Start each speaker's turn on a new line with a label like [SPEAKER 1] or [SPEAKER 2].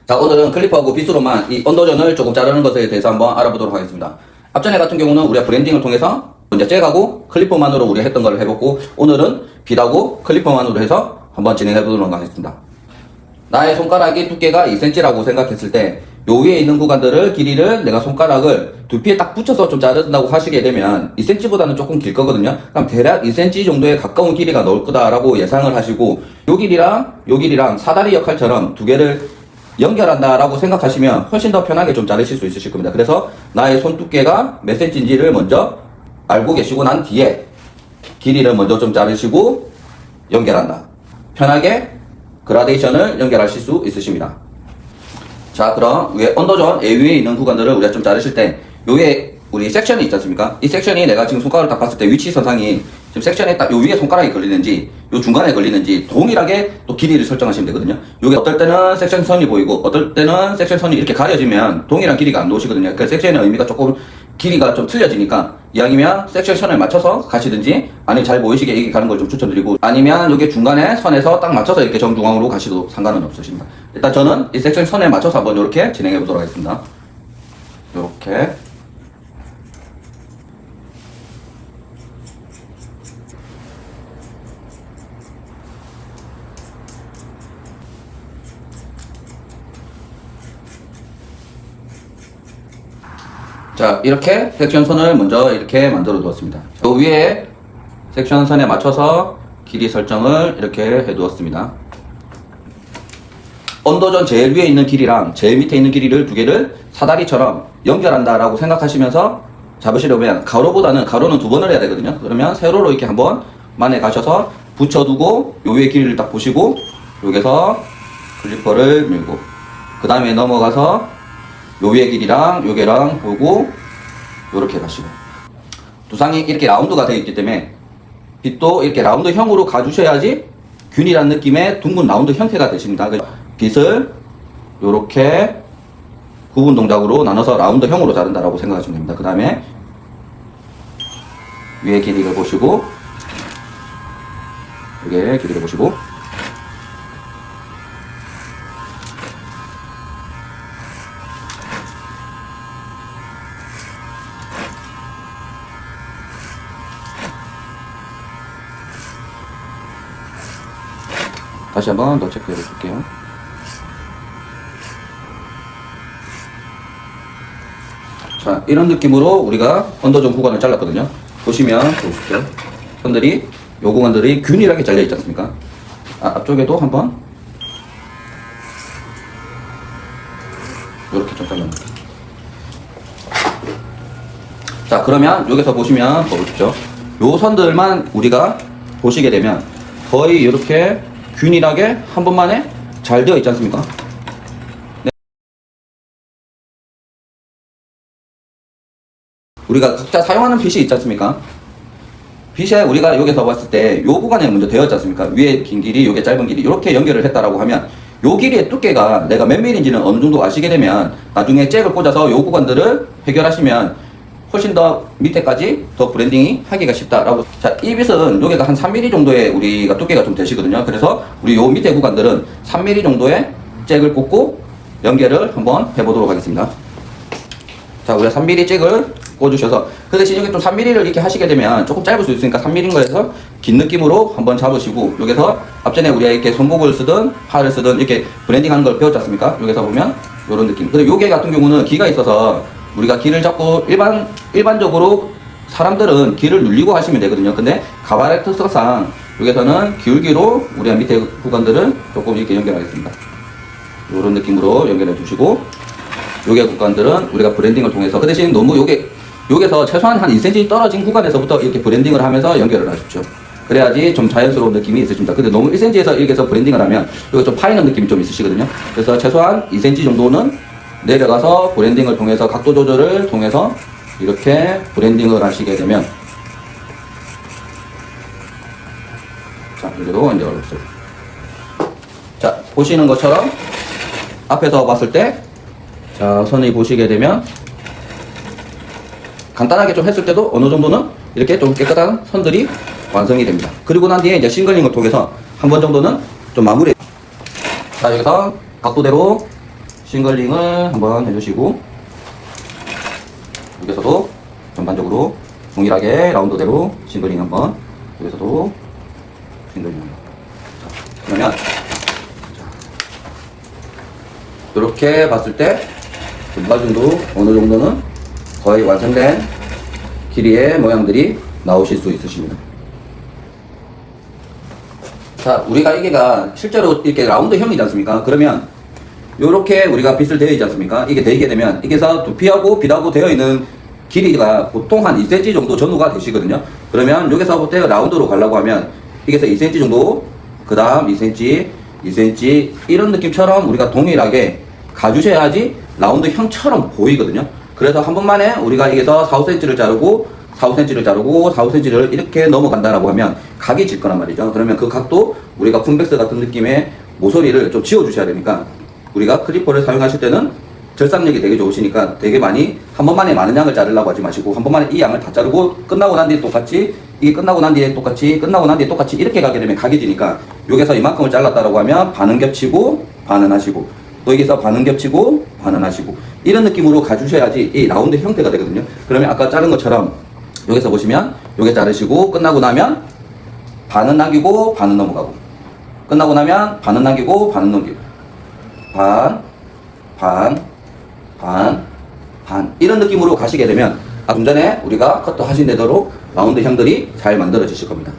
[SPEAKER 1] 자, 오늘은 클리퍼하고 빗으로만 이 언더존을 조금 자르는 것에 대해서 한번 알아보도록 하겠습니다. 앞전에 같은 경우는 우리가 브랜딩을 통해서 이제 잭하고 클리퍼만으로 우리가 했던 걸 해보고, 오늘은 빗하고 클리퍼만으로 해서 한번 진행해보도록 하겠습니다. 나의 손가락이 두께가 2cm라고 생각했을 때, 요 위에 있는 구간들을 길이를 내가 손가락을 두피에 딱 붙여서 좀 자른다고 하시게 되면 2cm보다는 조금 길 거거든요. 그럼 대략 2cm 정도에 가까운 길이가 나올 거다라고 예상을 하시고, 요 길이랑 사다리 역할처럼 두 개를 연결한다라고 생각하시면 훨씬 더 편하게 좀 자르실 수 있으실 겁니다. 그래서 나의 손 두께가 몇 cm인지를 먼저 알고 계시고 난 뒤에 길이를 먼저 좀 자르시고 연결한다. 편하게 그라데이션을 연결하실 수 있으십니다. 자, 그럼 위에 언더존 A 위에 있는 구간들을 우리가 좀 자르실 때, 요 위에 우리 섹션이 있지 않습니까? 이 섹션이 내가 지금 손가락을 딱 봤을 때 위치선상이 지금 섹션에 딱 요 위에 손가락이 걸리는지 요 중간에 걸리는지 동일하게 또 길이를 설정하시면 되거든요. 요게 어떨 때는 섹션 선이 보이고 어떨 때는 섹션 선이 이렇게 가려지면 동일한 길이가 안 나오시거든요. 그 섹션의 의미가 조금 길이가 좀 틀려지니까, 이왕이면 섹션 선을 맞춰서 가시든지, 아니면 잘 보이시게 이렇게 가는 걸 좀 추천드리고, 아니면 여기 중간에 선에서 딱 맞춰서 이렇게 정중앙으로 가셔도 상관은 없으십니다. 일단 저는 이 섹션 선에 맞춰서 한번 이렇게 진행해 보도록 하겠습니다. 이렇게. 자, 이렇게 섹션 선을 먼저 이렇게 만들어 두었습니다. 그 위에 섹션 선에 맞춰서 길이 설정을 이렇게 해 두었습니다. 언더존 제일 위에 있는 길이랑 제일 밑에 있는 길이를 두 개를 사다리처럼 연결한다 라고 생각하시면서 잡으시려면, 가로는 두 번을 해야 되거든요. 그러면 세로로 이렇게 한번 만에 가셔서 붙여두고 요 위에 길이를 딱 보시고 여기서 클리퍼를 밀고, 그 다음에 넘어가서 요 위에 길이랑 요게랑 보고 요렇게 가시고, 두상이 이렇게 라운드가 되어 있기 때문에 빗도 이렇게 라운드형으로 가주셔야지 균일한 느낌의 둥근 라운드 형태가 되십니다. 빗을 요렇게 구분 동작으로 나눠서 라운드형으로 자른다라고 생각하시면 됩니다. 그 다음에 위에 길이를 보시고 여기에 길이를 보시고, 다시 한번 더 체크해 볼게요. 자, 이런 느낌으로 우리가 언더존 구간을 잘랐거든요. 보시면 보십시오. 선들이, 요 구간들이 균일하게 잘려 있지 않습니까? 앞쪽에도 한번 이렇게 좀 잘라놓을게요. 자, 그러면 여기서 보시면 보십시오. 요 선들만 우리가 보시게 되면 거의 이렇게 균일하게 한 번만에 잘 되어 있지 않습니까? 네. 우리가 각자 사용하는 빗이 있지 않습니까? 빗에 우리가 여기서 봤을 때 요 구간에 먼저 되어 있지 않습니까? 위에 긴 길이, 요게 짧은 길이, 이렇게 연결을 했다라고 하면 요 길이의 두께가 내가 몇 밀인지는 어느 정도 아시게 되면 나중에 잭을 꽂아서 요 구간들을 해결하시면 훨씬 더 밑에까지 더 브랜딩이 하기가 쉽다라고. 자, 이 빗은 여기가 한 3mm 정도의 우리가 두께가 좀 되시거든요. 그래서 우리 요 밑에 구간들은 3mm 정도의 잭을 꽂고 연결을 한번 해보도록 하겠습니다. 자, 우리가 3mm 잭을 꽂으셔서, 그 대신 여기 좀 3mm를 이렇게 하시게 되면 조금 짧을 수 있으니까 3mm인 거에서 긴 느낌으로 한번 잡으시고, 여기서 앞전에 우리가 이렇게 손목을 쓰든 팔을 쓰든 이렇게 브랜딩 하는 걸 배웠지 않습니까? 여기서 보면 요런 느낌. 근데 요게 같은 경우는 기가 있어서 우리가 길을 잡고 일반적으로 사람들은 길을 눌리고 하시면 되거든요. 근데 가발의 특성상 여기서는 기울기로 우리가 밑에 구간들을 조금 이렇게 연결하겠습니다. 이런 느낌으로 연결해 주시고, 요게 구간들은 우리가 브랜딩을 통해서, 그 대신 너무 여기서 최소한 한 2cm 떨어진 구간에서부터 이렇게 브랜딩을 하면서 연결을 하십시오. 그래야지 좀 자연스러운 느낌이 있으십니다. 근데 너무 1cm에서 이렇게 해서 브랜딩을 하면 여기 좀 파이는 느낌이 좀 있으시거든요. 그래서 최소한 2cm 정도는 내려가서 브랜딩을 통해서 각도 조절을 통해서 이렇게 브랜딩을 하시게 되면, 자, 여기도 이제 어렵어요. 자, 보시는 것처럼 앞에서 봤을 때, 자, 선을 보시게 되면 간단하게 좀 했을 때도 어느 정도는 이렇게 좀 깨끗한 선들이 완성이 됩니다. 그리고 난 뒤에 이제 싱글링을 통해서 한 번 정도는 좀 마무리. 자, 여기서 각도대로 싱글링을 한번 해주시고, 여기서도 전반적으로 동일하게 라운드대로 싱글링 한번, 여기서도 싱글링 한번. 자, 그러면 이렇게 봤을 때 전반정도 어느 정도는 거의 완성된 길이의 모양들이 나오실 수 있으십니다. 자, 우리가 이게가 실제로 이렇게 라운드형이지 않습니까? 그러면 요렇게 우리가 빗을 대어 있지 않습니까? 이게 대게 되면 이게서 두피하고 빗하고 되어 있는 길이가 보통 한 2cm 정도 전후가 되시거든요. 그러면 여기서부터 라운드로 가려고 하면 이게서 2cm 정도, 그 다음 2cm, 2cm 이런 느낌처럼 우리가 동일하게 가주셔야지 라운드형처럼 보이거든요. 그래서 한 번만에 우리가 이게서 4, 5cm를 자르고 4, 5cm를 자르고 4, 5cm를 이렇게 넘어간다라고 하면 각이 질 거란 말이죠. 그러면 그 각도 우리가 쿵백스 같은 느낌의 모서리를 좀 지워주셔야 되니까 우리가 클리퍼를 사용하실 때는 절삭력이 되게 좋으시니까 되게 많이 한 번만에 많은 양을 자르려고 하지 마시고 한 번만에 이 양을 다 자르고 끝나고 난 뒤에 똑같이 이게 끝나고 난 뒤에 똑같이 끝나고 난 뒤에 똑같이 이렇게 가게 되면 각이 지니까 여기서 이만큼을 잘랐다라고 하면 반은 겹치고 반은 하시고 또 여기서 반은 겹치고 반은 하시고 이런 느낌으로 가주셔야지 이 라운드 형태가 되거든요. 그러면 아까 자른 것처럼 여기서 보시면 요게 자르시고 끝나고 나면 반은 남기고 반은 넘어가고 끝나고 나면 반은 남기고 반은 넘기고 반, 반, 반, 반 이런 느낌으로 가시게 되면 좀 전에 우리가 커트 하신 대로 라운드 형들이 잘 만들어지실 겁니다.